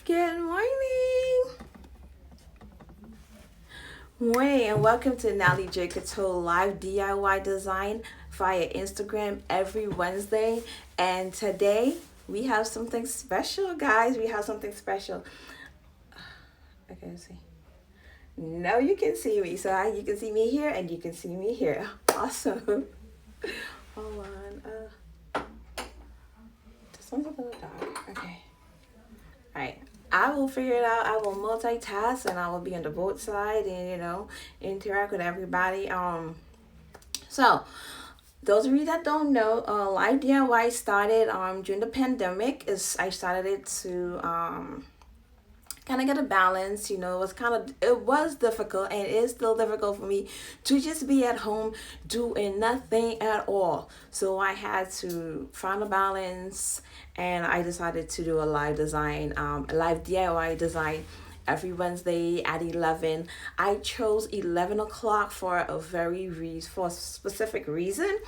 Good morning. Morning and welcome to Natalie Couture live DIY design via Instagram every Wednesday. And today we have something special, guys. We have something special. I can see. No, you can see me. So you can see me here and you can see me here. Awesome. Hold on. This one's a little dark. Okay. All right. I will figure it out. I will multitask and I will be on the boat side and interact with everybody. So those of you that don't know, Live DIY started during the pandemic. Is I started it to kind of get a balance. It was difficult and it is still difficult for me to just be at home doing nothing at all. So I had to find a balance, and I decided to do a a live DIY design every Wednesday at 11. I chose 11 o'clock for for a specific reason.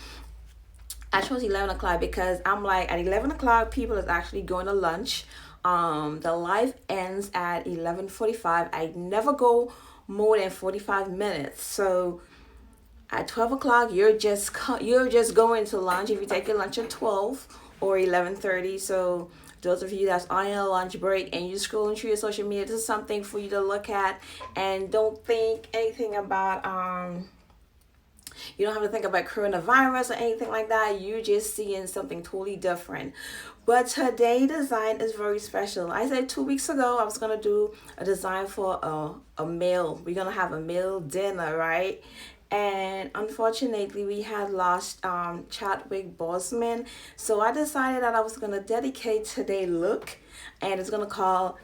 I chose 11 o'clock because I'm like, at 11 o'clock, people is actually going to lunch. The live ends at 11:45. I never go more than 45 minutes. So at 12 o'clock, you're just going to lunch if you take your lunch at 12 or 11:30. So those of you that's on your lunch break and you scrolling through your social media, this is something for you to look at, and don't think anything about you don't have to think about coronavirus or anything like that. You're just seeing something totally different. But today design is very special. I said 2 weeks ago I was gonna do a design for a meal. We're gonna have a meal dinner, right? And unfortunately we had lost Chadwick Boseman. So I decided that I was gonna dedicate today look, and it's gonna call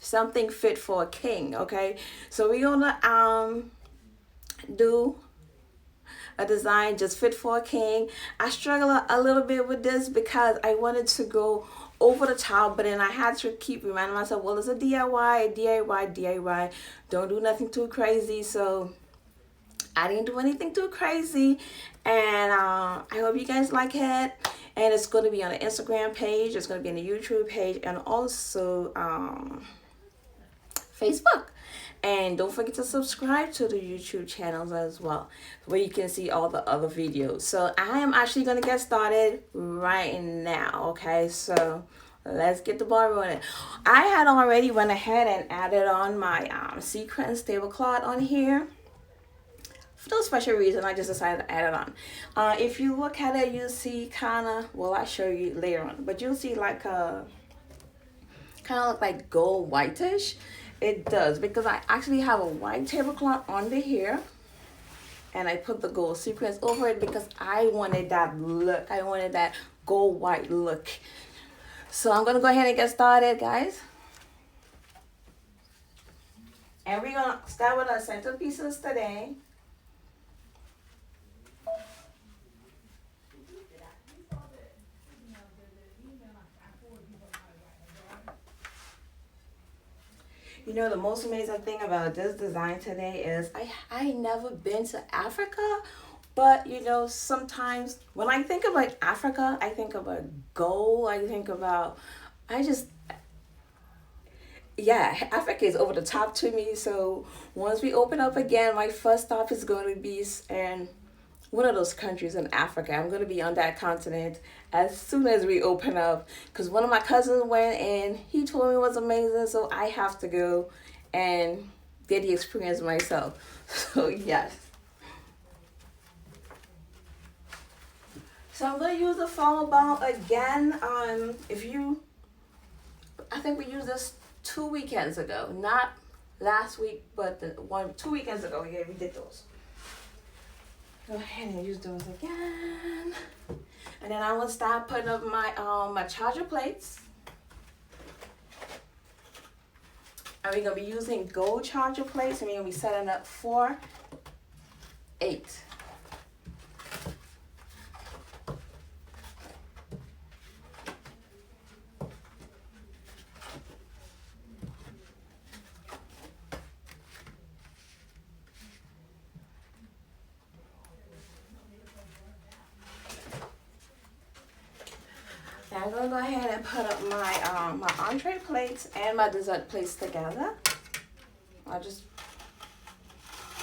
something fit for a king. Okay, so we're gonna do a design just fit for a king. I struggle a little bit with this because I wanted to go over the top, but then I had to keep reminding myself, well, it's a DIY, DIY, DIY. Don't do nothing too crazy. So I didn't do anything too crazy, and I hope you guys like it. And it's going to be on the Instagram page. It's going to be on the YouTube page, and also Facebook. And don't forget to subscribe to the YouTube channels as well, where you can see all the other videos. So I am actually going to get started right now. Okay, so let's get the ball rolling. I had already went ahead and added on my sequins tablecloth on here. For no special reason, I just decided to add it on. If you look at it, you'll see kind of, well, I'll show you later on, but you'll see like a kind of look like gold whitish. It does, because I actually have a white tablecloth under here, and I put the gold sequins over it because I wanted that look. I wanted that gold white look. So I'm gonna go ahead and get started, guys. And we're gonna start with our centerpieces today. The most amazing thing about this design today is I never been to Africa, but sometimes when I think about Africa, I think about gold. I think about, I just, yeah, Africa is over the top to me. So once we open up again, my first stop is going to be in one of those countries in Africa. I'm going to be on that continent as soon as we open up, because one of my cousins went and he told me it was amazing. So I have to go and get the experience myself. So yes. So I'm going to use the foam ball again. I think we used this 2 weekends ago, not last week, but 2 weekends ago. Yeah, we did those. Go ahead and use those again. And then I will start putting up my charger plates. And we're gonna be using gold charger plates, and we're gonna be setting up 4, 8. I'm gonna go ahead and put up my entree plates and my dessert plates together. I'll just,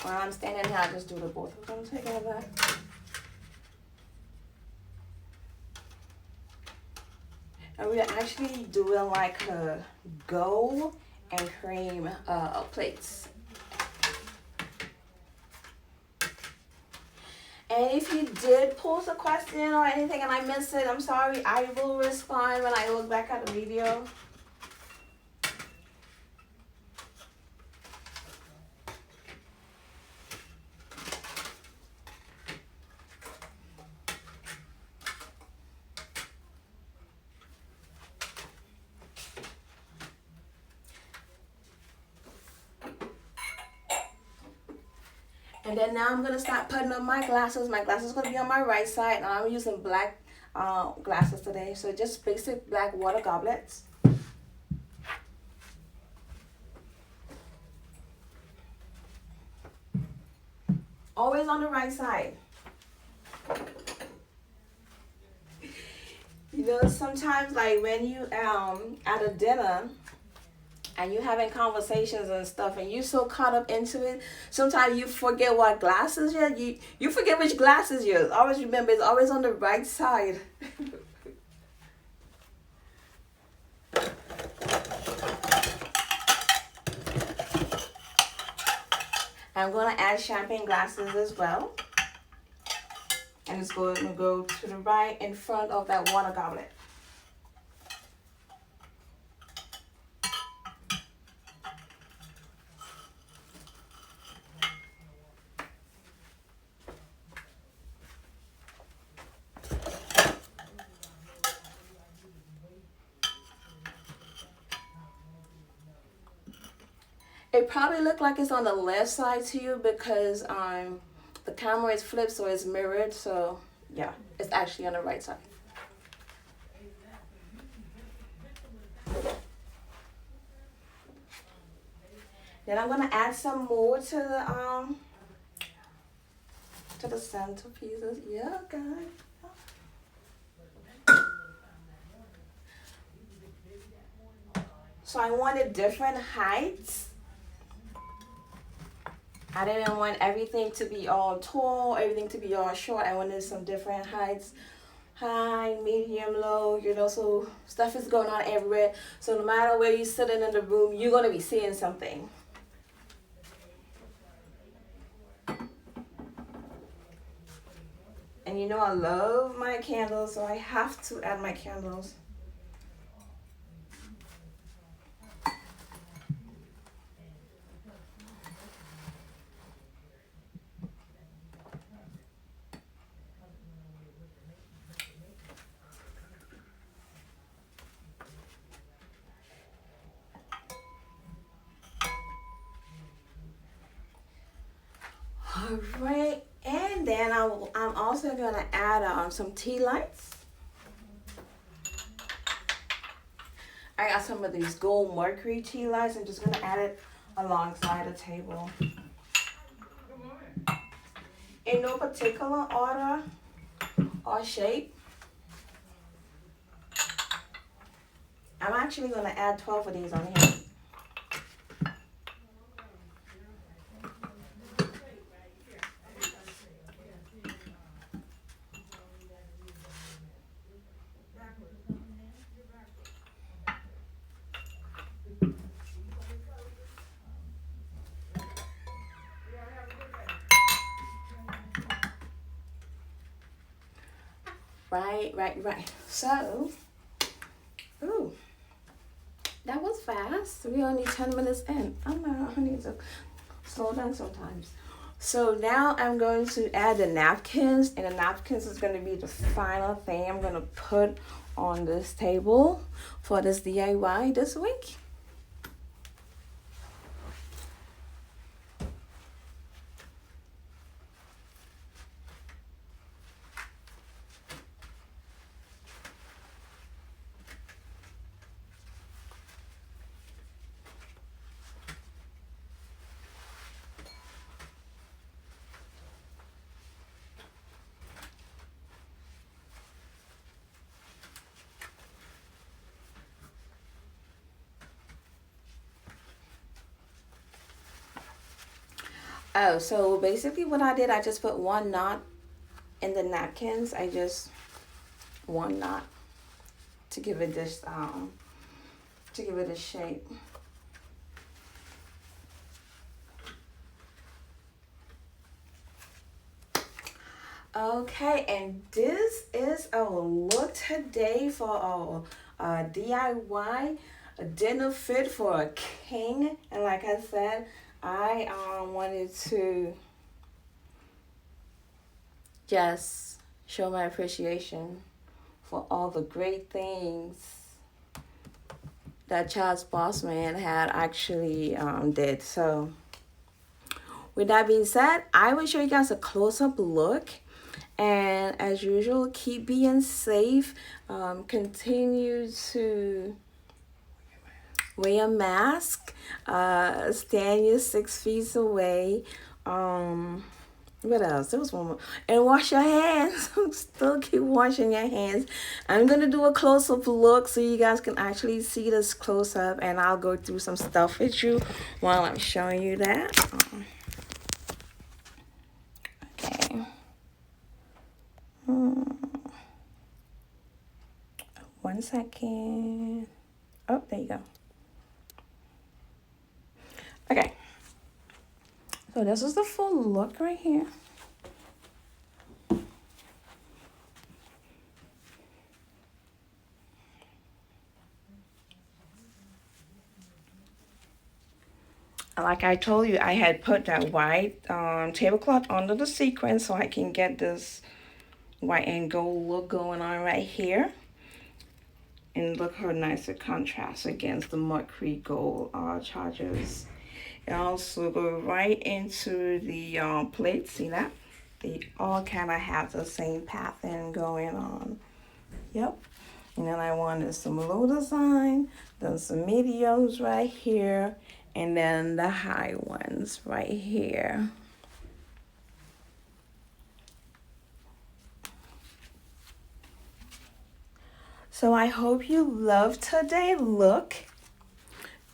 while I'm standing here, I'll just do the both of them together. And we're actually doing like a gold and cream plates. And if you did post a question or anything and I missed it, I'm sorry. I will respond when I look back at the video. And then now I'm going to start putting on my glasses. My glasses are going to be on my right side. And I'm using black glasses today. So just basic black water goblets. Always on the right side. You know, sometimes like when you at a dinner and you having conversations and stuff and you so caught up into it, sometimes you forget what glasses you forget which glasses you always remember it's always on the right side. I'm going to add champagne glasses as well. And it's going to go to the right in front of that water goblet. It probably look like it's on the left side to you because the camera is flipped, so it's mirrored. So yeah, it's actually on the right side. Then I'm gonna add some more to the centerpieces. Yeah, guys. So I wanted different heights. I didn't want everything to be all tall, everything to be all short. I wanted some different heights. High, medium, low, you know, so stuff is going on everywhere. So no matter where you're sitting in the room, you're going to be seeing something. And you know I love my candles, so I have to add my candles. All right, and then I'm also gonna add some tea lights. I got some of these gold mercury tea lights. I'm just gonna add it alongside the table. In no particular order or shape. I'm actually gonna add 12 of these on here. Right. So, ooh, that was fast. We only 10 minutes in. I know I need to slow down sometimes. So now I'm going to add the napkins, and the napkins is going to be the final thing I'm going to put on this table for this DIY this week. Oh, so basically what I did, I just put one knot in the napkins. I just one knot to give it this to give it a shape. Okay, and this is our look today for our DIY dinner fit for a king. And like I said, I wanted to just show my appreciation for all the great things that Charles Bossman had actually did. So with that being said, I will show you guys a close-up look. And as usual, keep being safe. Continue to wear a mask. Stand your 6 feet away. What else? There was one more. And wash your hands. Still keep washing your hands. I'm going to do a close-up look so you guys can actually see this close-up. And I'll go through some stuff with you while I'm showing you that. Okay. 1 second. Oh, there you go. Okay. So this is the full look right here. Like I told you, I had put that white tablecloth under the sequin so I can get this white and gold look going on right here. And look how nice it contrasts against the mercury gold chargers. And also go right into the plates. See that? They all kind of have the same pattern going on. Yep. And then I wanted some low design, then some mediums right here, and then the high ones right here. So I hope you love today's look.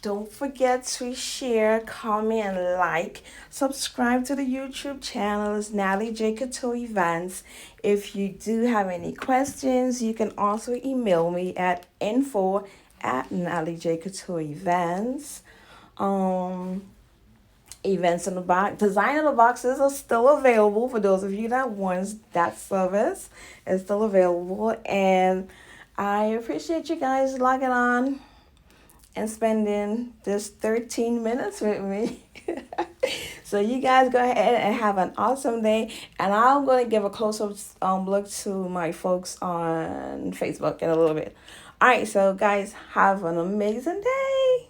Don't forget to share, comment, like, subscribe to the YouTube channel. It's Natalie J. Couture Events. If you do have any questions, you can also email me at info@Natalie J. Couture Events. Events in the box, design in the boxes are still available for those of you that wants that service. It's still available, and I appreciate you guys logging on and spending this 13 minutes with me. So you guys go ahead and have an awesome day. And I'm going to give a close-up look to my folks on Facebook in a little bit. All right, so guys, have an amazing day.